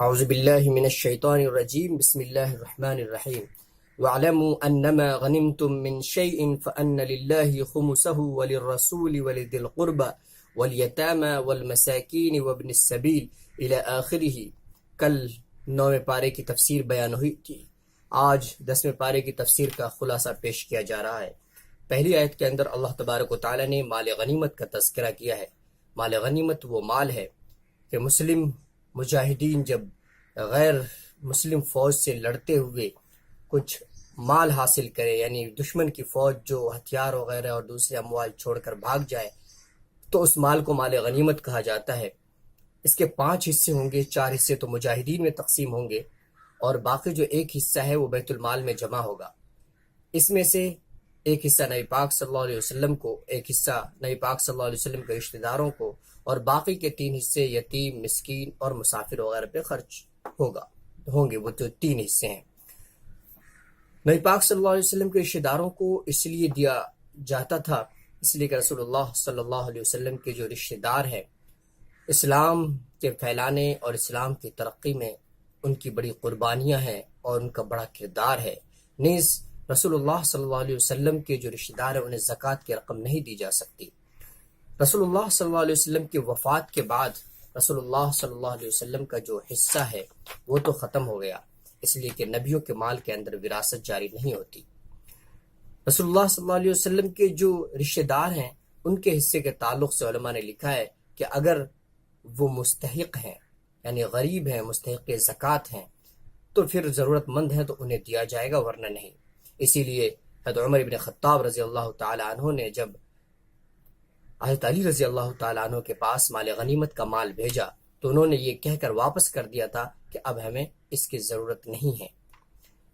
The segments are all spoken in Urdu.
اعوذ باللہ من الشیطان الرجیم بسم اللہ الرحمن الرحیم وَاعْلَمُوا أَنَّمَا غَنِمْتُم مِّن شَيْءٍ فَأَنَّ لِلَّهِ خُمُسَهُ وَلِلرَّسُولِ وَلِذِي الْقُرْبَى وَالْيَتَامَى وَالْمَسَاكِينِ وَابْنِ السَّبِيلِ إِلَى آخِرِهِ۔ کل 9ویں پارے کی تفسیر بیان ہوئی تھی۔ آج 10ویں پارے کی تفسیر کا خلاصہ پیش کیا جا رہا ہے۔ پہلی آیت کے اندر اللہ تبارک و تعالی نے مال غنیمت کا تذکرہ کیا ہے۔ مال غنیمت وہ مال ہے کہ مسلم مجاہدین جب غیر مسلم فوج سے لڑتے ہوئے کچھ مال حاصل کرے، یعنی دشمن کی فوج جو ہتھیار وغیرہ اور دوسرے اموال چھوڑ کر بھاگ جائے تو اس مال کو مال غنیمت کہا جاتا ہے۔ اس کے 5 حصے ہوں گے، 4 حصے تو مجاہدین میں تقسیم ہوں گے اور باقی جو ایک حصہ ہے وہ بیت المال میں جمع ہوگا۔ اس میں سے ایک حصہ نبی پاک صلی اللہ علیہ وسلم کو، ایک حصہ نبی پاک صلی اللہ علیہ وسلم کے رشتہ داروں کو، اور باقی کے 3 حصے یتیم، مسکین اور مسافر وغیرہ پہ خرچ ہوں گے۔ وہ تو 3 حصے ہیں۔ نبی پاک صلی اللہ علیہ وسلم کے رشتہ داروں کو اس لیے دیا جاتا تھا اس لیے کہ رسول اللہ صلی اللہ علیہ وسلم کے جو رشتہ دار ہیں، اسلام کے پھیلانے اور اسلام کی ترقی میں ان کی بڑی قربانیاں ہیں اور ان کا بڑا کردار ہے۔ نیز رسول اللہ صلی اللہ علیہ وسلم کے جو رشتہ دار ہیں انہیں زکوٰۃ کی رقم نہیں دی جا سکتی۔ رسول اللہ صلی اللہ علیہ وسلم کی وفات کے بعد رسول اللہ صلی اللہ علیہ وسلم کا جو حصہ ہے وہ تو ختم ہو گیا، اس لیے کہ نبیوں کے مال کے اندر وراثت جاری نہیں ہوتی۔ رسول اللہ صلی اللہ علیہ وسلم کے جو رشتہ دار ہیں ان کے حصے کے تعلق سے علماء نے لکھا ہے کہ اگر وہ مستحق ہیں، یعنی غریب ہیں، مستحق زکوٰۃ ہیں، تو پھر ضرورت مند ہیں تو انہیں دیا جائے گا، ورنہ نہیں۔ اسی لیے حضرت عمر بن خطاب رضی اللہ تعالی عنہ نے جب حضرت علی رضی اللہ تعالیٰ عنہ کے پاس مال غنیمت کا مال بھیجا تو انہوں نے یہ کہہ کر واپس کر دیا تھا کہ اب ہمیں اس کی ضرورت نہیں ہے۔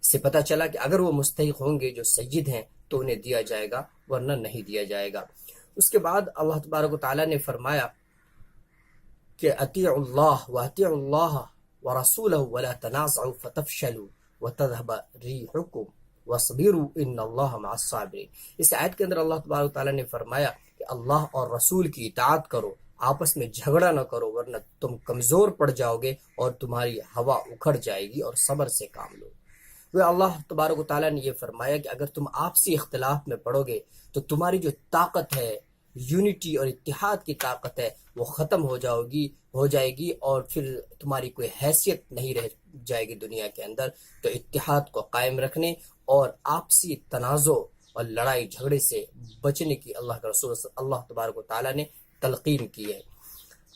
اس سے پتہ چلا کہ اگر وہ مستحق ہوں گے، جو سید ہیں، تو انہیں دیا جائے گا، ورنہ نہیں دیا جائے گا۔ اس کے بعد اللہ تبارک و تعالیٰ نے فرمایا کہ اطیعوا اللہ واطیعوا اللہ ورسولہ ولا تنازعوا فتفشلوا وتذهب ريحكم واصبروا ان اللہ مع الصابرین۔ اس آیت کے اندر اللہ تبارک و تعالیٰ نے فرمایا کہ اللہ اور رسول کی اطاعت کرو، آپس میں جھگڑا نہ کرو، ورنہ تم کمزور پڑ جاؤ گے اور تمہاری ہوا اکھڑ جائے گی، اور صبر سے کام لو۔ وہ اللہ تبارک و تعالیٰ نے یہ فرمایا کہ اگر تم آپسی اختلاف میں پڑو گے تو تمہاری جو طاقت ہے، یونٹی اور اتحاد کی طاقت ہے، وہ ختم ہو جائے گی اور پھر تمہاری کوئی حیثیت نہیں رہ جائے گی دنیا کے اندر۔ تو اتحاد کو قائم رکھنے اور آپسی تنازع اور لڑائی جھگڑے سے بچنے کی اللہ کے رسول اللہ تبارک و تعالیٰ نے تلقین کی ہے۔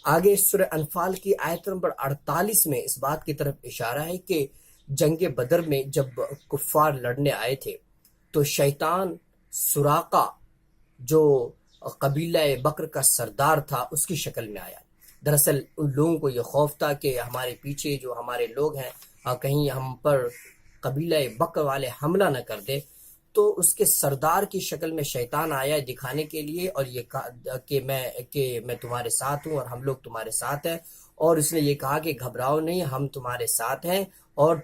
آگے سورہ انفال کی آیت نمبر 48 میں اس بات کی طرف اشارہ ہے کہ جنگ بدر میں جب کفار لڑنے آئے تھے تو شیطان سراقہ جو قبیلہ بکر کا سردار تھا اس کی شکل میں آیا۔ دراصل ان لوگوں کو یہ خوف تھا کہ ہمارے پیچھے جو ہمارے لوگ ہیں کہیں ہم پر قبیلہ بکر والے حملہ نہ کر دے، تو اس کے سردار کی شکل میں شیطان آیا دکھانے کے لیے اور یہ کہا کہ میں تمہارے ساتھ ہوں اور ہم لوگ تمہارے ساتھ ہیں، اور اس نے یہ کہا کہ گھبراؤ نہیں، ہم تمہارے ساتھ ہیں اور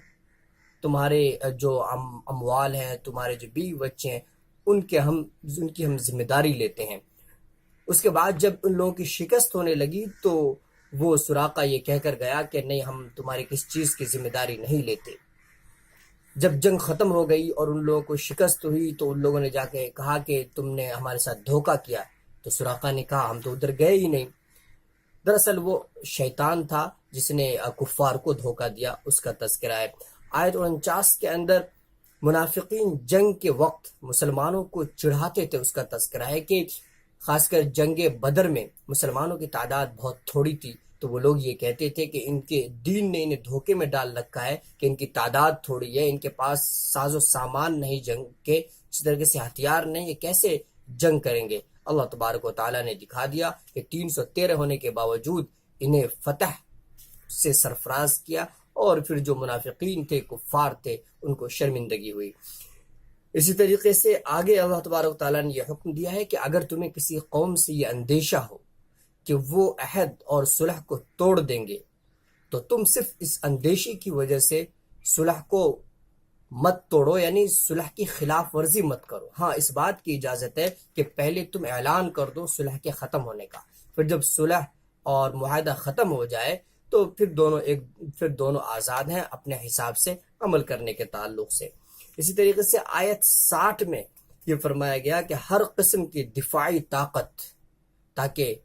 تمہارے جو اموال ہیں، تمہارے جو بیوی بچے ہیں، ان کی ہم ذمہ داری لیتے ہیں۔ اس کے بعد جب ان لوگوں کی شکست ہونے لگی تو وہ سراقہ یہ کہہ کر گیا کہ نہیں، ہم تمہاری کس چیز کی ذمہ داری نہیں لیتے۔ جب جنگ ختم ہو گئی اور ان لوگوں کو شکست ہوئی تو ان لوگوں نے جا کے کہا کہ تم نے ہمارے ساتھ دھوکہ کیا، تو سراقہ نے کہا ہم تو ادھر گئے ہی نہیں۔ دراصل وہ شیطان تھا جس نے کفار کو دھوکہ دیا، اس کا تذکرہ ہے۔ آیت 49 کے اندر منافقین جنگ کے وقت مسلمانوں کو چڑھاتے تھے، اس کا تذکرہ ہے کہ خاص کر جنگ بدر میں مسلمانوں کی تعداد بہت تھوڑی تھی، تو وہ لوگ یہ کہتے تھے کہ ان کے دین نے انہیں دھوکے میں ڈال رکھا ہے کہ ان کی تعداد تھوڑی ہے، ان کے پاس ساز و سامان نہیں جنگ کے، اس طریقے سے ہتھیار نہیں، یہ کیسے جنگ کریں گے۔ اللہ تبارک و تعالیٰ نے دکھا دیا کہ 313 ہونے کے باوجود انہیں فتح سے سرفراز کیا، اور پھر جو منافقین تھے، کفار تھے، ان کو شرمندگی ہوئی۔ اسی طریقے سے آگے اللہ تبارک و تعالیٰ نے یہ حکم دیا ہے کہ اگر تمہیں کسی قوم سے یہ اندیشہ ہو کہ وہ عہد اور صلح کو توڑ دیں گے تو تم صرف اس اندیشے کی وجہ سے صلح کو مت توڑو، یعنی صلح کی خلاف ورزی مت کرو۔ ہاں، اس بات کی اجازت ہے کہ پہلے تم اعلان کر دو صلح کے ختم ہونے کا، پھر جب صلح اور معاہدہ ختم ہو جائے تو پھر دونوں آزاد ہیں اپنے حساب سے عمل کرنے کے تعلق سے۔ اسی طریقے سے آیت 60 میں یہ فرمایا گیا کہ ہر قسم کی دفاعی طاقت، تاکہ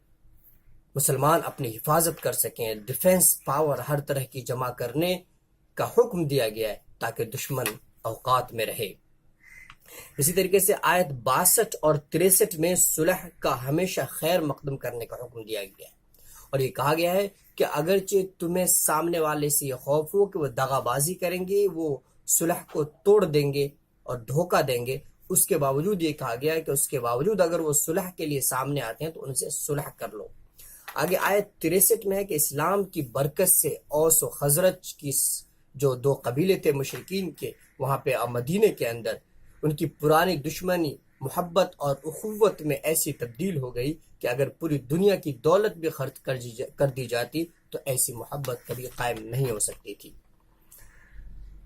مسلمان اپنی حفاظت کر سکیں، ڈیفنس پاور ہر طرح کی جمع کرنے کا حکم دیا گیا ہے تاکہ دشمن اوقات میں رہے۔ اسی طریقے سے آیت 62 اور 63 میں صلح کا ہمیشہ خیر مقدم کرنے کا حکم دیا گیا ہے، اور یہ کہا گیا ہے کہ اگرچہ تمہیں سامنے والے سے یہ خوف ہو کہ وہ دغا بازی کریں گے، وہ صلح کو توڑ دیں گے اور دھوکہ دیں گے، اس کے باوجود یہ کہا گیا ہے کہ اس کے باوجود اگر وہ صلح کے لیے سامنے آتے ہیں تو ان سے صلح کر لو۔ آگے آیت 63 میں ہے کہ اسلام کی برکت سے اوس و خزرج کی جو دو قبیلے تھے مشرکین کے، وہاں پہ مدینے کے اندر ان کی پرانی دشمنی محبت اور اخوت میں ایسی تبدیل ہو گئی کہ اگر پوری دنیا کی دولت بھی خرچ کر دی جاتی تو ایسی محبت کبھی قائم نہیں ہو سکتی تھی۔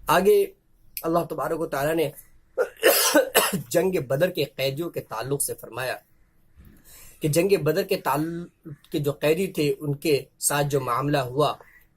آگے اللہ تبارک و تعالیٰ نے جنگ بدر کے قیدیوں کے تعلق سے فرمایا کہ جنگ بدر کے جو قیدی تھے ان کے ساتھ جو معاملہ ہوا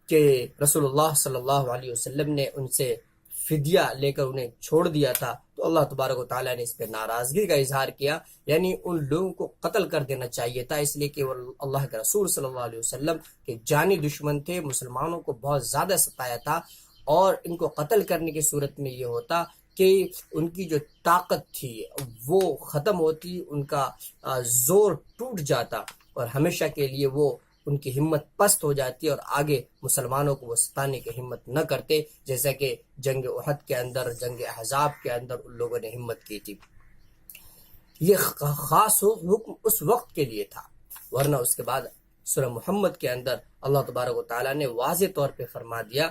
کہ رسول اللہ صلی اللہ علیہ وسلم نے ان سے فدیہ لے کر انہیں چھوڑ دیا تھا، تو اللہ تبارک و تعالیٰ نے اس پہ ناراضگی کا اظہار کیا، یعنی ان لوگوں کو قتل کر دینا چاہیے تھا، اس لیے کہ وہ اللہ کے رسول صلی اللہ علیہ وسلم کے جانی دشمن تھے، مسلمانوں کو بہت زیادہ ستایا تھا، اور ان کو قتل کرنے کی صورت میں یہ ہوتا کہ ان کی جو طاقت تھی وہ ختم ہوتی، ان کا زور ٹوٹ جاتا، اور ہمیشہ کے لیے وہ ان کی ہمت پست ہو جاتی اور آگے مسلمانوں کو وہ ستانے کی ہمت نہ کرتے، جیسا کہ جنگ احد کے اندر، جنگ احزاب کے اندر ان لوگوں نے ہمت کی تھی۔ یہ خاص حکم اس وقت کے لیے تھا، ورنہ اس کے بعد سورہ محمد کے اندر اللہ تبارک و تعالیٰ نے واضح طور پہ فرما دیا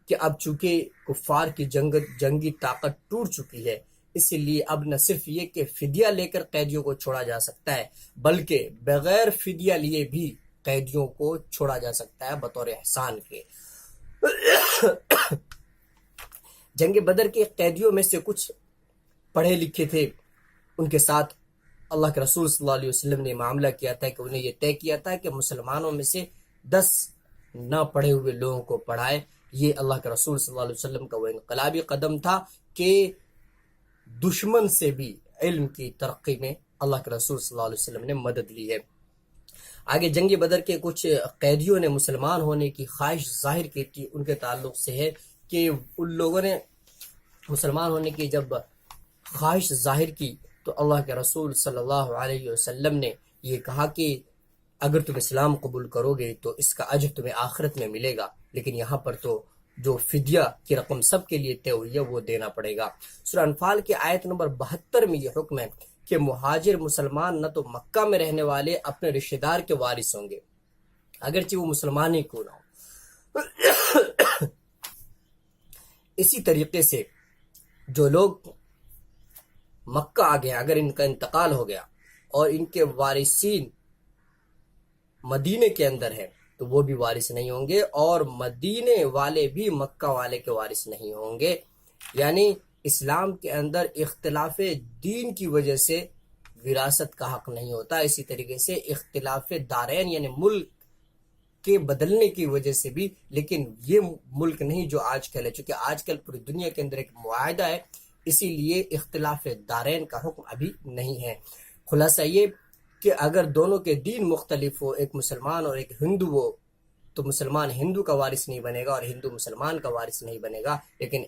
کہ اب چونکہ کفار کی جنگی طاقت ٹوٹ چکی ہے، اسی لیے اب نہ صرف یہ کہ فدیہ لے کر قیدیوں کو چھوڑا جا سکتا ہے، بلکہ بغیر فدیہ لیے بھی قیدیوں کو چھوڑا جا سکتا ہے بطور احسان کے۔ جنگ بدر کے قیدیوں میں سے کچھ پڑھے لکھے تھے، ان کے ساتھ اللہ کے رسول صلی اللہ علیہ وسلم نے معاملہ کیا تھا کہ انہیں یہ طے کیا تھا کہ مسلمانوں میں سے 10 نہ پڑھے ہوئے لوگوں کو پڑھائے۔ یہ اللہ کے رسول صلی اللہ علیہ وسلم کا وہ انقلابی قدم تھا کہ دشمن سے بھی علم کی ترقی میں اللہ کے رسول صلی اللہ علیہ وسلم نے مدد لی ہے۔ آگے جنگ بدر کے کچھ قیدیوں نے مسلمان ہونے کی خواہش ظاہر کی تھی، ان کے تعلق سے ہے کہ ان لوگوں نے مسلمان ہونے کی جب خواہش ظاہر کی تو اللہ کے رسول صلی اللہ علیہ وسلم نے یہ کہا کہ اگر تم اسلام قبول کرو گے تو اس کا اجر تمہیں آخرت میں ملے گا، لیکن یہاں پر تو جو فدیہ کی رقم سب کے لیے طے ہوئی ہے وہ دینا پڑے گا۔ سورہ انفال کی آیت نمبر 72 میں یہ حکم ہے کہ مہاجر مسلمان نہ تو مکہ میں رہنے والے اپنے رشتہ دار کے وارث ہوں گے، اگرچہ وہ مسلمان ہی کیوں نہ ہو۔ اسی طریقے سے جو لوگ مکہ آ گئے، اگر ان کا انتقال ہو گیا اور ان کے وارثین مدینے کے اندر ہیں تو وہ بھی وارث نہیں ہوں گے، اور مدینے والے بھی مکہ والے کے وارث نہیں ہوں گے۔ یعنی اسلام کے اندر اختلاف دین کی وجہ سے وراثت کا حق نہیں ہوتا، اسی طریقے سے اختلاف دارین یعنی ملک کے بدلنے کی وجہ سے بھی، لیکن یہ ملک نہیں جو آج کل ہے، چونکہ آج کل پوری دنیا کے اندر ایک معاہدہ ہے، اسی لیے اختلاف دارین کا حکم ابھی نہیں ہے۔ خلاصہ یہ کہ اگر دونوں کے دین مختلف ہو، ایک مسلمان اور ایک ہندو ہو، تو مسلمان ہندو کا وارث نہیں بنے گا اور ہندو مسلمان کا وارث نہیں بنے گا، لیکن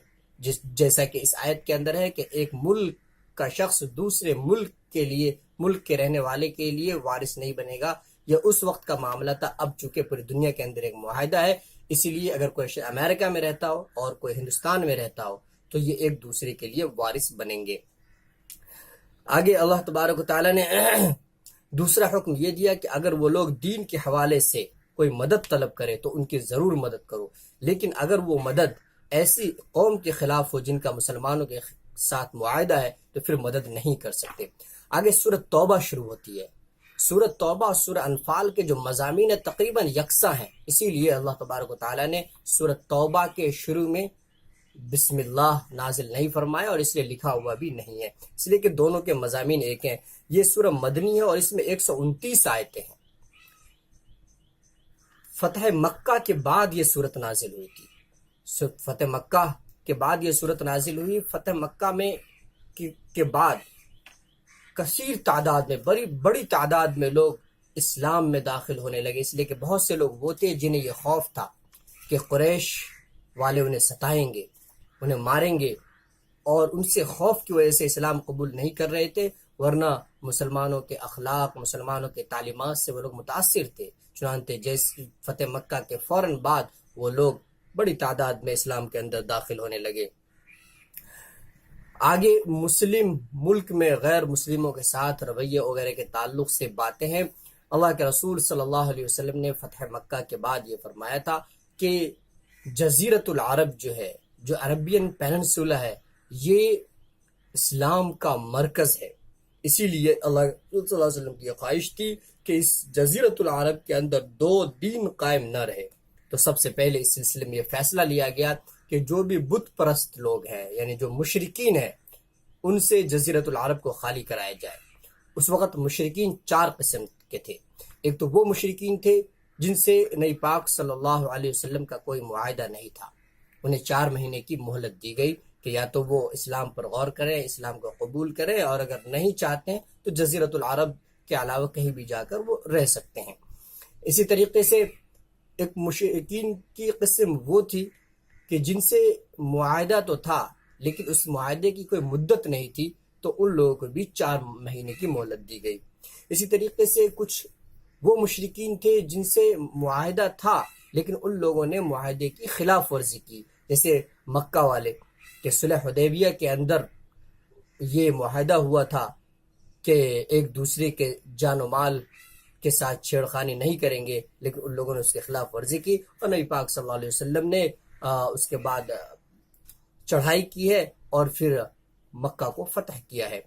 جیسا کہ اس آیت کے اندر ہے کہ ایک ملک کا شخص دوسرے ملک کے رہنے والے کے لیے وارث نہیں بنے گا، یہ اس وقت کا معاملہ تھا، اب چونکہ پوری دنیا کے اندر ایک معاہدہ ہے، اسی لیے اگر کوئی امریکہ میں رہتا ہو اور کوئی ہندوستان میں رہتا ہو تو یہ ایک دوسرے کے لیے وارث بنیں گے۔ آگے اللہ تبارک و تعالیٰ نے دوسرا حکم یہ دیا کہ اگر وہ لوگ دین کے حوالے سے کوئی مدد طلب کرے تو ان کی ضرور مدد کرو، لیکن اگر وہ مدد ایسی قوم کے خلاف ہو جن کا مسلمانوں کے ساتھ معاہدہ ہے تو پھر مدد نہیں کر سکتے۔ آگے سورۃ توبہ شروع ہوتی ہے۔ سورۃ توبہ اور سورہ انفال کے جو مضامین تقریباً یکساں ہیں، اسی لیے اللہ تبارک و تعالیٰ نے سورۃ توبہ کے شروع میں بسم اللہ نازل نہیں فرمایا، اور اس لیے لکھا ہوا بھی نہیں ہے، اس لیے کہ دونوں کے مضامین ایک ہیں۔ یہ سورہ مدنی ہے اور اس میں 129 آیتیں ہیں۔ فتح مکہ کے بعد یہ صورت نازل ہوئی تھی. فتح مکہ کے بعد یہ صورت نازل ہوئی. فتح مکہ میں کے بعد کثیر تعداد میں بڑی تعداد میں لوگ اسلام میں داخل ہونے لگے، اس لیے کہ بہت سے لوگ وہ تھے جنہیں یہ خوف تھا کہ قریش والے انہیں ستائیں گے، انہیں ماریں گے، اور ان سے خوف کی وجہ سے اسلام قبول نہیں کر رہے تھے، ورنہ مسلمانوں کے اخلاق، مسلمانوں کے تعلیمات سے وہ لوگ متاثر تھے. چنانچہ جیسے فتح مکہ کے فوراً بعد وہ لوگ بڑی تعداد میں اسلام کے اندر داخل ہونے لگے. آگے مسلم ملک میں غیر مسلموں کے ساتھ رویے وغیرہ کے تعلق سے باتیں ہیں. اللہ کے رسول صلی اللہ علیہ وسلم نے فتح مکہ کے بعد یہ فرمایا تھا کہ جزیرۃ العرب جو ہے، جو عربین پیننسولا ہے، یہ اسلام کا مرکز ہے. اسی لیے اللہ صلی اللہ علیہ وسلم کی خواہش تھی کہ اس جزیرۃ العرب کے اندر 2 دین قائم نہ رہے. تو سب سے پہلے اس سلسلے میں یہ فیصلہ لیا گیا کہ جو بھی بت پرست لوگ ہیں، یعنی جو مشرکین ہیں، ان سے جزیرۃ العرب کو خالی کرایا جائے. اس وقت مشرکین 4 قسم کے تھے. ایک تو وہ مشرکین تھے جن سے نبی پاک صلی اللہ علیہ وسلم کا کوئی معاہدہ نہیں تھا. انہیں 4 مہینے کی مہلت دی گئی کہ یا تو وہ اسلام پر غور کریں، اسلام کو قبول کریں، اور اگر نہیں چاہتے ہیں تو جزیرۃ العرب کے علاوہ کہیں بھی جا کر وہ رہ سکتے ہیں. اسی طریقے سے ایک مشرکین کی قسم وہ تھی کہ جن سے معاہدہ تو تھا لیکن اس معاہدے کی کوئی مدت نہیں تھی، تو ان لوگوں کو بھی 4 مہینے کی مہلت دی گئی. اسی طریقے سے کچھ وہ مشرکین تھے جن سے معاہدہ تھا لیکن ان لوگوں نے معاہدے کی خلاف ورزی کی، جیسے مکہ والے کہ صلح حدیبیہ کے اندر یہ معاہدہ ہوا تھا کہ ایک دوسرے کے جان و مال کے ساتھ چھیڑخانی نہیں کریں گے، لیکن ان لوگوں نے اس کے خلاف ورزی کی، اور نبی پاک صلی اللہ علیہ وسلم نے اس کے بعد چڑھائی کی ہے اور پھر مکہ کو فتح کیا ہے.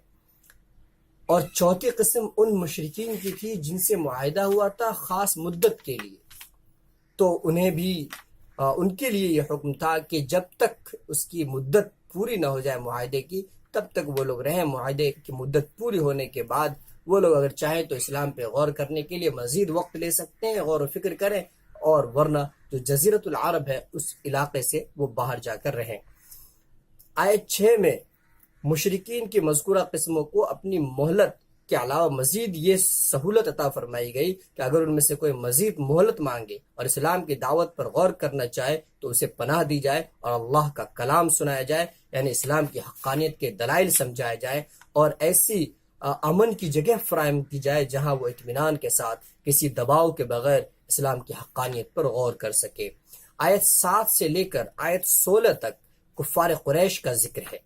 اور چوتھی قسم ان مشرکین کی تھی جن سے معاہدہ ہوا تھا خاص مدت کے لیے، تو انہیں بھی ان کے لیے یہ حکم تھا کہ جب تک اس کی مدت پوری نہ ہو جائے معاہدے کی، تب تک وہ لوگ رہیں. معاہدے کی مدت پوری ہونے کے بعد وہ لوگ اگر چاہیں تو اسلام پہ غور کرنے کے لیے مزید وقت لے سکتے ہیں، غور و فکر کریں، اور ورنہ جو جزیرۃ العرب ہے اس علاقے سے وہ باہر جا کر رہیں. آیت 6 میں مشرکین کی مذکورہ قسموں کو اپنی مہلت کے علاوہ مزید یہ سہولت عطا فرمائی گئی کہ اگر ان میں سے کوئی مزید مہلت مانگے اور اسلام کی دعوت پر غور کرنا چاہے تو اسے پناہ دی جائے اور اللہ کا کلام سنایا جائے، یعنی اسلام کی حقانیت کے دلائل سمجھائے جائے، اور ایسی امن کی جگہ فراہم کی جائے جہاں وہ اطمینان کے ساتھ کسی دباؤ کے بغیر اسلام کی حقانیت پر غور کر سکے. آیت 7 سے لے کر آیت 16 تک کفار قریش کا ذکر ہے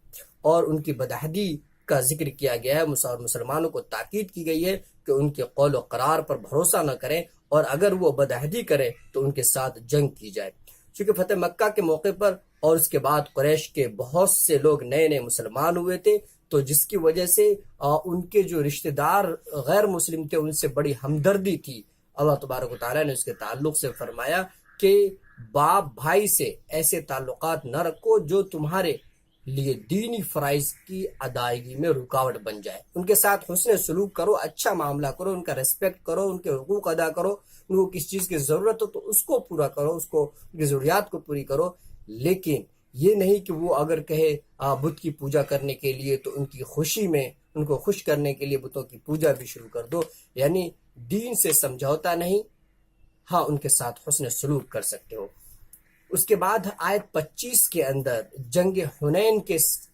اور ان کی بدعہدی کا ذکر کیا گیا ہے. مسلمانوں کو تاکید کی گئی ہے کہ ان کے قول و قرار پر بھروسہ نہ کریں، اور اگر وہ بدعہدی کریں تو ان کے ساتھ جنگ کی جائے. چونکہ فتح مکہ کے موقع پر اور اس کے بعد قریش کے بہت سے لوگ نئے مسلمان ہوئے تھے، تو جس کی وجہ سے ان کے جو رشتہ دار غیر مسلم تھے ان سے بڑی ہمدردی تھی. اللہ تبارک و تعالیٰ نے اس کے تعلق سے فرمایا کہ باپ بھائی سے ایسے تعلقات نہ رکھو جو تمہارے لیے دینی فرائض کی ادائیگی میں رکاوٹ بن جائے. ان کے ساتھ حسن سلوک کرو، اچھا معاملہ کرو، ان کا ریسپیکٹ کرو، ان کے حقوق ادا کرو، ان کو کس چیز کی ضرورت ہو تو اس کو پورا کرو، اس کو ان کی ضروریات کو پوری کرو. لیکن یہ نہیں کہ وہ اگر کہے بت کی پوجا کرنے کے لیے تو ان کی خوشی میں ان کو خوش کرنے کے لیے بتوں کی پوجا بھی شروع کر دو. یعنی دین سے سمجھوتا نہیں، ہاں ان کے ساتھ حسن سلوک کر سکتے ہو. اس کے بعد آیت 25 کے اندر جنگ حنین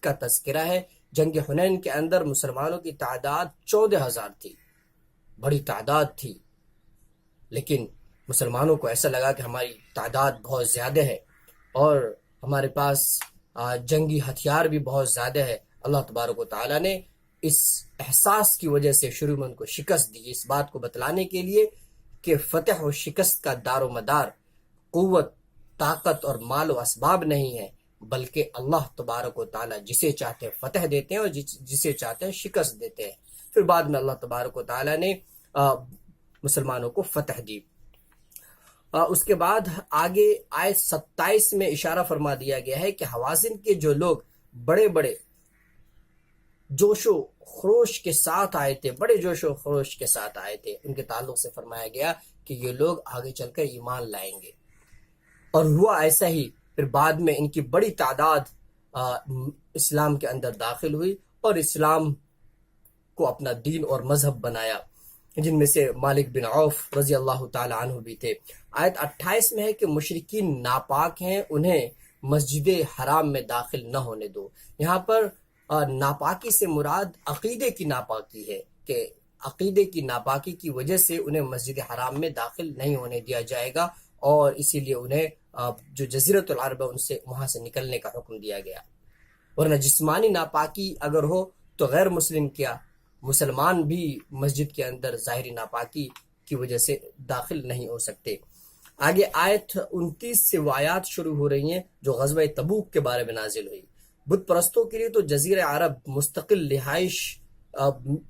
کا تذکرہ ہے. جنگ حنین کے اندر مسلمانوں کی تعداد 14,000 تھی، بڑی تعداد تھی، لیکن مسلمانوں کو ایسا لگا کہ ہماری تعداد بہت زیادہ ہے اور ہمارے پاس جنگی ہتھیار بھی بہت زیادہ ہے. اللہ تبارک و تعالیٰ نے اس احساس کی وجہ سے شروع میں ان کو شکست دی، اس بات کو بتلانے کے لیے کہ فتح و شکست کا دار و مدار قوت، طاقت اور مال و اسباب نہیں ہے، بلکہ اللہ تبارک و تعالیٰ جسے چاہتے ہیں فتح دیتے ہیں اور جسے چاہتے ہیں شکست دیتے ہیں. پھر بعد میں اللہ تبارک و تعالیٰ نے مسلمانوں کو فتح دی. اس کے بعد آگے آیت 27 میں اشارہ فرما دیا گیا ہے کہ حوازن کے جو لوگ بڑے بڑے جوش و خروش کے ساتھ آئے تھے، بڑے جوش و خروش کے ساتھ آئے تھے، ان کے تعلق سے فرمایا گیا کہ یہ لوگ آگے چل کر ایمان لائیں گے، اور ہوا ایسا ہی۔ پھر بعد میں ان کی بڑی تعداد اسلام کے اندر داخل ہوئی اور اسلام کو اپنا دین اور مذہب بنایا، جن میں سے مالک بن عوف رضی اللہ تعالی عنہ بھی تھے۔ آیت 28 میں ہے کہ مشرکین ناپاک ہیں، انہیں مسجد حرام میں داخل نہ ہونے دو۔ یہاں پر ناپاکی سے مراد عقیدے کی ناپاکی ہے، کہ عقیدے کی ناپاکی کی وجہ سے انہیں مسجد حرام میں داخل نہیں ہونے دیا جائے گا، اور اسی لیے انہیں جو جزیرۃ العرب ہے ان سے وہاں سے نکلنے کا حکم دیا گیا۔ ورنہ جسمانی ناپاکی اگر ہو تو غیر مسلم کیا، مسلمان بھی مسجد کے اندر ظاہری ناپاکی کی وجہ سے داخل نہیں ہو سکتے۔ آگے آیت 29 سے وہ آیات شروع ہو رہی ہیں جو غزوہ تبوک کے بارے میں نازل ہوئی۔ بت پرستوں کے لیے تو جزیرہ عرب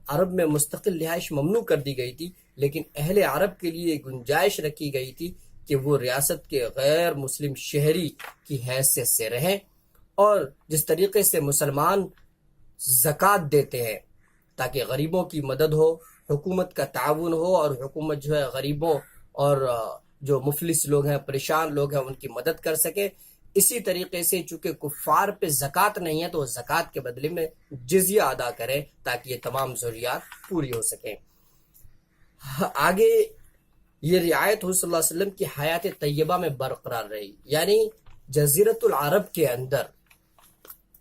عرب میں مستقل رہائش ممنوع کر دی گئی تھی، لیکن اہل عرب کے لیے گنجائش رکھی گئی تھی کہ وہ ریاست کے غیر مسلم شہری کی حیثیت سے رہیں، اور جس طریقے سے مسلمان زکوٰۃ دیتے ہیں تاکہ غریبوں کی مدد ہو، حکومت کا تعاون ہو، اور حکومت جو ہے غریبوں اور جو مفلس لوگ ہیں، پریشان لوگ ہیں، ان کی مدد کر سکے، اسی طریقے سے چونکہ کفار پہ زکوٰۃ نہیں ہے تو زکوٰۃ کے بدلے میں جزیہ ادا کریں تاکہ یہ تمام ضروریات پوری ہو سکیں۔ آگے یہ رعایت حضور صلی اللہ علیہ وسلم کی حیات طیبہ میں برقرار رہی، یعنی جزیرۃ العرب کے اندر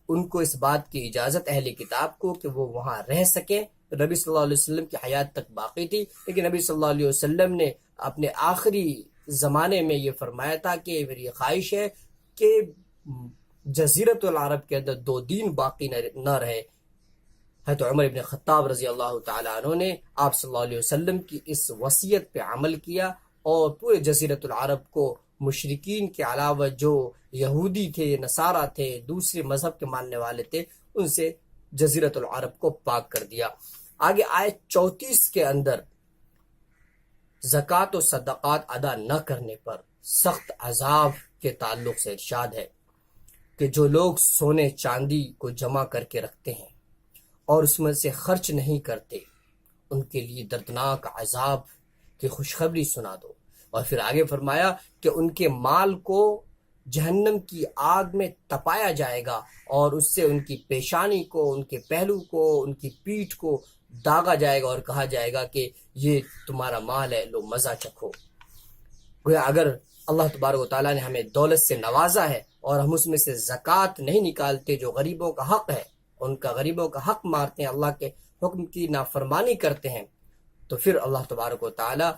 ان کو اس بات کی اجازت اہل کتاب کو کہ وہ وہاں رہ سکیں، نبی صلی اللہ علیہ وسلم کی حیات تک باقی تھی، لیکن نبی صلی اللہ علیہ وسلم نے اپنے آخری زمانے میں یہ فرمایا تھا کہ میری خواہش ہے کہ جزیرۃ العرب کے اندر 2 دن باقی نہ رہے۔ حضرت عمر بن خطاب رضی اللہ تعالیٰ عنہ نے آپ صلی اللہ علیہ وسلم کی اس وصیت پہ عمل کیا، اور پورے جزیرۃ العرب کو مشرکین کے علاوہ جو یہودی تھے، نصارہ تھے، دوسرے مذہب کے ماننے والے تھے، ان سے جزیرۃ العرب کو پاک کر دیا۔ آگے آیت 34 کے اندر زکوٰۃ و صدقات ادا نہ کرنے پر سخت عذاب کے تعلق سے ارشاد ہے کہ جو لوگ سونے چاندی کو جمع کر کے رکھتے ہیں اور اس میں سے خرچ نہیں کرتے، ان کے لیے دردناک عذاب کی خوشخبری سنا دو۔ اور پھر آگے فرمایا کہ ان کے مال کو جہنم کی آگ میں تپایا جائے گا، اور اس سے ان کی پیشانی کو، ان کے پہلو کو، ان کی پیٹھ کو داغا جائے گا، اور کہا جائے گا کہ یہ تمہارا مال ہے، لو مزہ چکھو۔ گویا اگر اللہ تبارک و تعالیٰ نے ہمیں دولت سے نوازا ہے اور ہم اس میں سے زکوٰۃ نہیں نکالتے جو غریبوں کا حق ہے، ان کا غریبوں کا حق مارتے ہیں، اللہ کے حکم کی نافرمانی کرتے ہیں، تو پھر اللہ تبارک و تعالیٰ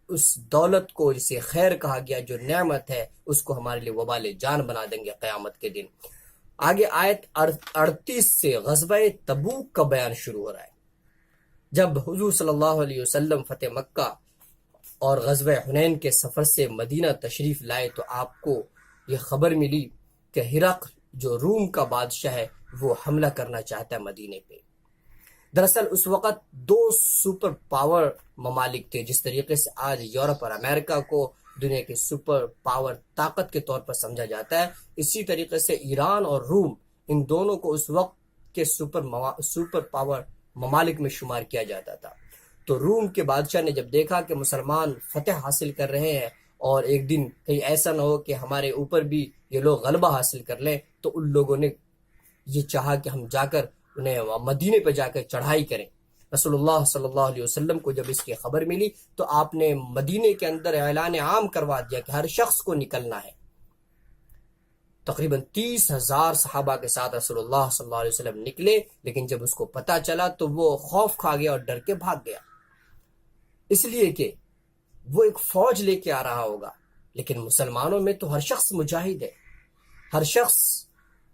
اس دولت کو، جسے خیر کہا گیا، جو نعمت ہے، اس کو ہمارے لیے وبال جان بنا دیں گے قیامت کے دن۔ آگے آیت 38 سے غزوہ تبوک کا بیان شروع ہو رہا ہے۔ جب حضور صلی اللہ علیہ وسلم فتح مکہ اور غزوہ حنین کے سفر سے مدینہ تشریف لائے تو آپ کو یہ خبر ملی کہ ہرقل جو روم کا بادشاہ ہے وہ حملہ کرنا چاہتا ہے مدینے پہ۔ دراصل اس وقت 2 سپر پاور ممالک تھے، جس طریقے سے آج یورپ اور امریکہ کو دنیا کے سپر پاور طاقت کے طور پر سمجھا جاتا ہے، اسی طریقے سے ایران اور روم، ان دونوں کو اس وقت کے سپر پاور ممالک میں شمار کیا جاتا تھا۔ تو روم کے بادشاہ نے جب دیکھا کہ مسلمان فتح حاصل کر رہے ہیں اور ایک دن کہیں ایسا نہ ہو کہ ہمارے اوپر بھی یہ لوگ غلبہ حاصل کر لیں، تو ان لوگوں نے یہ چاہا کہ ہم جا کر انہیں مدینے پہ جا کر چڑھائی کریں۔ رسول اللہ صلی اللہ علیہ وسلم کو جب اس کی خبر ملی تو آپ نے مدینے کے اندر اعلان عام کروا دیا کہ ہر شخص کو نکلنا ہے۔ تقریباً 30,000 صحابہ کے ساتھ رسول اللہ صلی اللہ علیہ وسلم نکلے، لیکن جب اس کو پتہ چلا تو وہ خوف کھا گیا اور ڈر کے بھاگ گیا، اس لیے کہ وہ ایک فوج لے کے آ رہا ہوگا، لیکن مسلمانوں میں تو ہر شخص مجاہد ہے، ہر شخص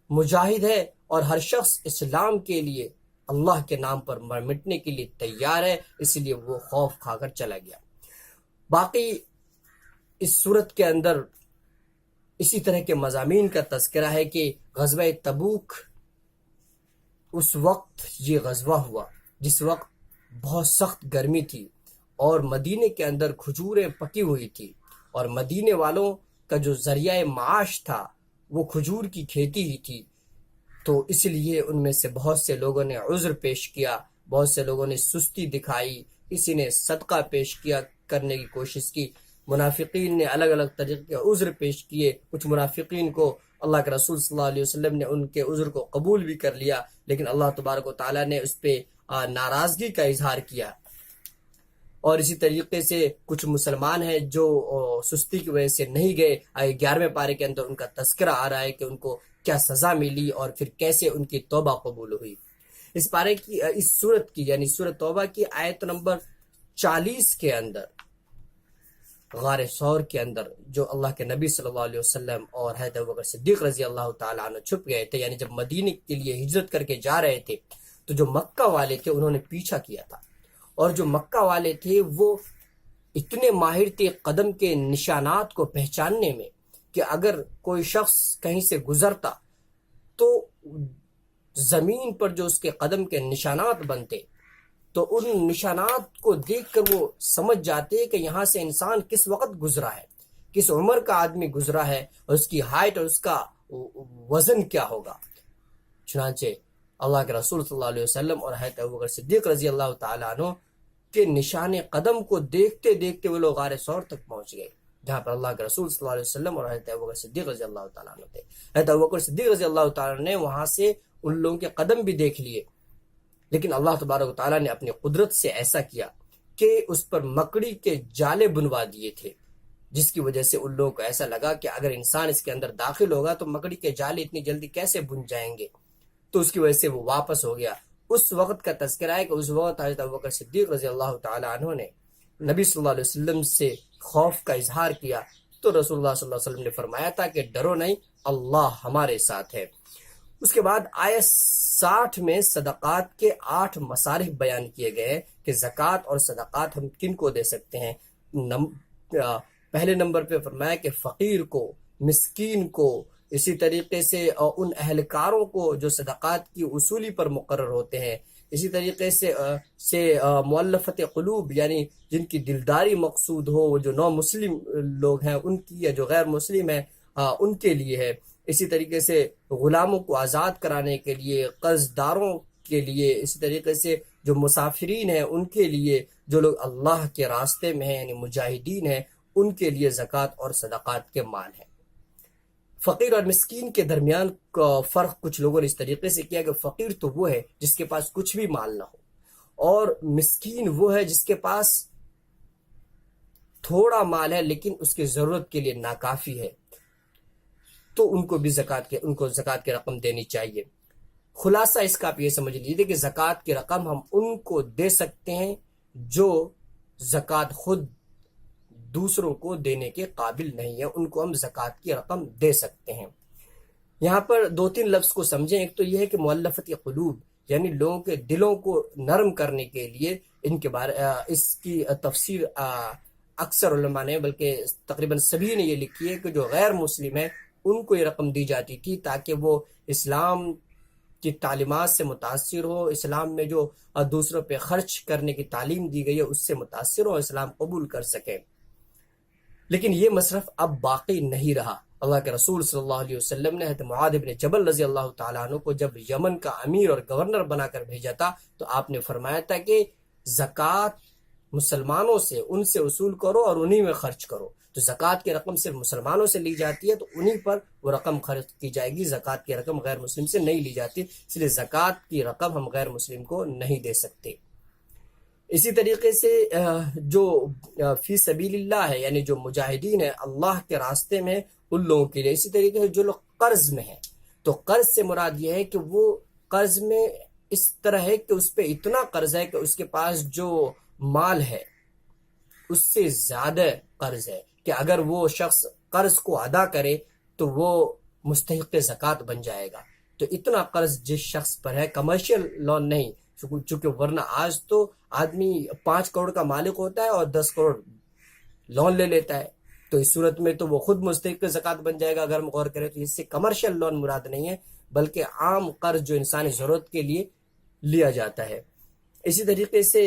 مجاہد ہے، اور ہر شخص اسلام کے لیے، اللہ کے نام پر مر مٹنے کے لیے تیار ہے، اس لیے وہ خوف کھا کر چلا گیا۔ باقی اس صورت کے اندر اسی طرح کے مضامین کا تذکرہ ہے کہ غزوہ تبوک اس وقت یہ غزوہ ہوا جس وقت بہت سخت گرمی تھی اور مدینے کے اندر کھجوریں پکی ہوئی تھی، اور مدینے والوں کا جو ذریعہ معاش تھا وہ کھجور کی کھیتی ہی تھی، تو اس لیے ان میں سے بہت سے لوگوں نے عذر پیش کیا، بہت سے لوگوں نے سستی دکھائی، کسی نے صدقہ پیش کیا کرنے کی کوشش کی، منافقین نے الگ الگ طریقے کے عذر پیش کیے۔ کچھ منافقین کو اللہ کے رسول صلی اللہ علیہ وسلم نے ان کے عذر کو قبول بھی کر لیا، لیکن اللہ تبارک و تعالیٰ نے اس پہ ناراضگی کا اظہار کیا۔ اور اسی طریقے سے کچھ مسلمان ہیں جو سستی کی وجہ سے نہیں گئے۔ 11ویں پارے کے اندر ان کا تذکرہ آ رہا ہے کہ ان کو کیا سزا ملی اور پھر کیسے ان کی توبہ قبول ہوئی۔ اس پارے کی، اس سورت کی یعنی سورت توبہ کی آیت نمبر 40 کے اندر، غار ثور کے اندر جو اللہ کے نبی صلی اللہ علیہ وسلم اور حضرت ابوبکر صدیق رضی اللہ تعالیٰ عنہ چھپ گئے تھے، یعنی جب مدینے کے لیے ہجرت کر کے جا رہے تھے تو جو مکہ والے تھے انہوں نے پیچھا کیا تھا، اور جو مکہ والے تھے وہ اتنے ماہر تھے قدم کے نشانات کو پہچاننے میں کہ اگر کوئی شخص کہیں سے گزرتا تو زمین پر جو اس کے قدم کے نشانات بنتے تو ان نشانات کو دیکھ کر وہ سمجھ جاتے کہ یہاں سے انسان کس وقت گزرا ہے، کس عمر کا آدمی گزرا ہے، اور اس کی ہائٹ اور اس کا وزن کیا ہوگا۔ چنانچہ اللہ کے رسول صلی اللہ علیہ وسلم اور حضرت ابوبکر صدیق رضی اللہ تعالیٰ عنہ کے نشان قدم کو دیکھتے دیکھتے وہ لوگ غار ثور تک پہنچ گئے، جہاں پر اللہ کے رسول صلی اللہ علیہ وسلم اور حضرت ابوبکر صدیق رضی اللہ تعالیٰ عنہ تھے۔ حضرت ابوبکر صدیق رضی اللہ تعالیٰ عنہ نے وہاں سے ان لوگوں کے قدم بھی دیکھ لیے، لیکن اللہ تبارک و تعالیٰ نے اپنی قدرت سے ایسا کیا کہ اس پر مکڑی کے جالے بنوا دیے تھے، جس کی وجہ سے ان لوگوں کو ایسا لگا کہ اگر انسان اس کے اندر داخل ہوگا تو مکڑی کے جالے اتنی جلدی کیسے بن جائیں گے، تو اس کی وجہ سے وہ واپس ہو گیا۔ اس وقت کا تذکرہ ہے کہ اس وقت حضرت ابوبکر صدیق رضی اللہ تعالیٰ عنہ نے نبی صلی اللہ علیہ وسلم سے خوف کا اظہار کیا، تو رسول اللہ صلی اللہ علیہ وسلم نے فرمایا تھا کہ ڈرو نہیں، اللہ ہمارے ساتھ ہے۔ اس کے بعد آیت 60 میں صدقات کے 8 مصارف بیان کیے گئے کہ زکوٰۃ اور صدقات ہم کن کو دے سکتے ہیں۔ پہلے نمبر پہ فرمایا کہ فقیر کو، مسکین کو، اسی طریقے سے ان اہلکاروں کو جو صدقات کی وصولی پر مقرر ہوتے ہیں، اسی طریقے سے مؤلفت قلوب یعنی جن کی دلداری مقصود ہو، وہ جو نو مسلم لوگ ہیں ان کی، یا جو غیر مسلم ہیں ان کے لیے ہے۔ اسی طریقے سے غلاموں کو آزاد کرانے کے لیے، قرض داروں کے لیے، اسی طریقے سے جو مسافرین ہیں ان کے لیے، جو لوگ اللہ کے راستے میں ہیں یعنی مجاہدین ہیں ان کے لیے زکوٰۃ اور صدقات کے مال ہیں۔ فقیر اور مسکین کے درمیان کا فرق کچھ لوگوں نے اس طریقے سے کیا کہ فقیر تو وہ ہے جس کے پاس کچھ بھی مال نہ ہو، اور مسکین وہ ہے جس کے پاس تھوڑا مال ہے لیکن اس کی ضرورت کے لیے ناکافی ہے، تو ان کو بھی زکوٰۃ کی رقم دینی چاہیے۔ خلاصہ اس کا آپ یہ سمجھ لیجیے کہ زکوٰۃ کی رقم ہم ان کو دے سکتے ہیں جو زکوٰۃ خود دوسروں کو دینے کے قابل نہیں ہے، ان کو ہم زکوٰۃ کی رقم دے سکتے ہیں۔ یہاں پر 2-3 لفظ کو سمجھیں۔ ایک تو یہ ہے کہ مؤلفت قلوب یعنی لوگوں کے دلوں کو نرم کرنے کے لیے، ان کے بارے اس کی تفسیر اکثر علماء نے، بلکہ تقریباً سبھی نے یہ لکھی ہے کہ جو غیر مسلم ہیں ان کو یہ رقم دی جاتی تھی تاکہ وہ اسلام کی تعلیمات سے متاثر ہو، اسلام میں جو دوسروں پہ خرچ کرنے کی تعلیم دی گئی ہے اس سے متاثر ہو، اسلام قبول کر سکیں۔ لیکن یہ مصرف اب باقی نہیں رہا۔ اللہ کے رسول صلی اللہ علیہ وسلم نے حضرت معاذ بن جبل رضی اللہ تعالیٰ عنہ کو جب یمن کا امیر اور گورنر بنا کر بھیجا تھا تو آپ نے فرمایا تھا کہ زکوٰۃ مسلمانوں سے، ان سے وصول کرو اور انہی میں خرچ کرو۔ تو زکوٰۃ کی رقم صرف مسلمانوں سے لی جاتی ہے تو انہی پر وہ رقم خرچ کی جائے گی، زکوٰۃ کی رقم غیر مسلم سے نہیں لی جاتی، اس لیے زکوٰۃ کی رقم ہم غیر مسلم کو نہیں دے سکتے۔ اسی طریقے سے جو فی سبیل اللہ ہے یعنی جو مجاہدین ہیں اللہ کے راستے میں، ان لوگوں کے لیے۔ اسی طریقے سے جو لوگ قرض میں ہیں، تو قرض سے مراد یہ ہے کہ وہ قرض میں اس طرح ہے کہ اس پہ اتنا قرض ہے کہ اس کے پاس جو مال ہے اس سے زیادہ قرض ہے، کہ اگر وہ شخص قرض کو ادا کرے تو وہ مستحق زکوٰۃ بن جائے گا۔ تو اتنا قرض جس شخص پر ہے، کمرشل لون نہیں، چونکہ ورنہ آج تو آدمی 5 کروڑ کا مالک ہوتا ہے اور 10 کروڑ لون لے لیتا ہے، تو اس صورت میں تو وہ خود مستحق زکوٰۃ بن جائے گا۔ اگر ہم غور کریں تو اس سے کمرشل لون مراد نہیں ہے، بلکہ عام قرض جو انسانی ضرورت کے لیے لیا جاتا ہے۔ اسی طریقے سے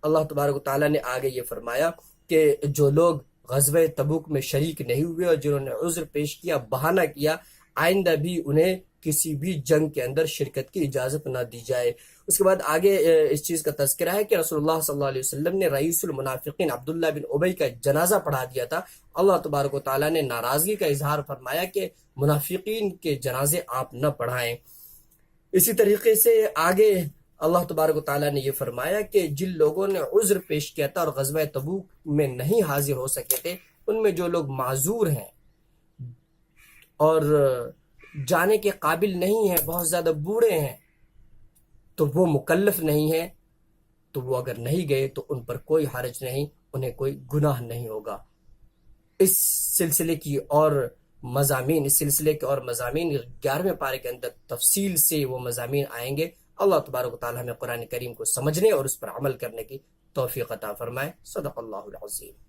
اللہ تبارک و تعالیٰ نے آگے یہ فرمایا کہ جو لوگ غزوہ تبوک میں شریک نہیں ہوئے اور جنہوں نے عذر پیش کیا، بہانہ کیا، آئندہ بھی انہیں کسی بھی جنگ کے اندر شرکت کی اجازت نہ دی جائے۔ اس کے بعد آگے اس چیز کا تذکرہ ہے کہ رسول اللہ صلی اللہ علیہ وسلم نے رئیس المنافقین عبداللہ بن ابی کا جنازہ پڑھا دیا تھا۔ اللہ تبارک و تعالیٰ نے ناراضگی کا اظہار فرمایا کہ منافقین کے جنازے آپ نہ پڑھائیں۔ اسی طریقے سے آگے اللہ تبارک و تعالیٰ نے یہ فرمایا کہ جن لوگوں نے عذر پیش کیا تھا اور غزوہ تبوک میں نہیں حاضر ہو سکے تھے، ان میں جو لوگ معذور ہیں اور جانے کے قابل نہیں ہیں، بہت زیادہ بوڑھے ہیں، تو وہ مکلف نہیں ہیں، تو وہ اگر نہیں گئے تو ان پر کوئی حرج نہیں، انہیں کوئی گناہ نہیں ہوگا۔ اس سلسلے کے اور مضامین 11ویں پارے کے اندر تفصیل سے وہ مضامین آئیں گے۔ اللہ تبارک و تعالیٰ ہمیں قرآن کریم کو سمجھنے اور اس پر عمل کرنے کی توفیق عطا فرمائے۔ صدق اللہ العظیم۔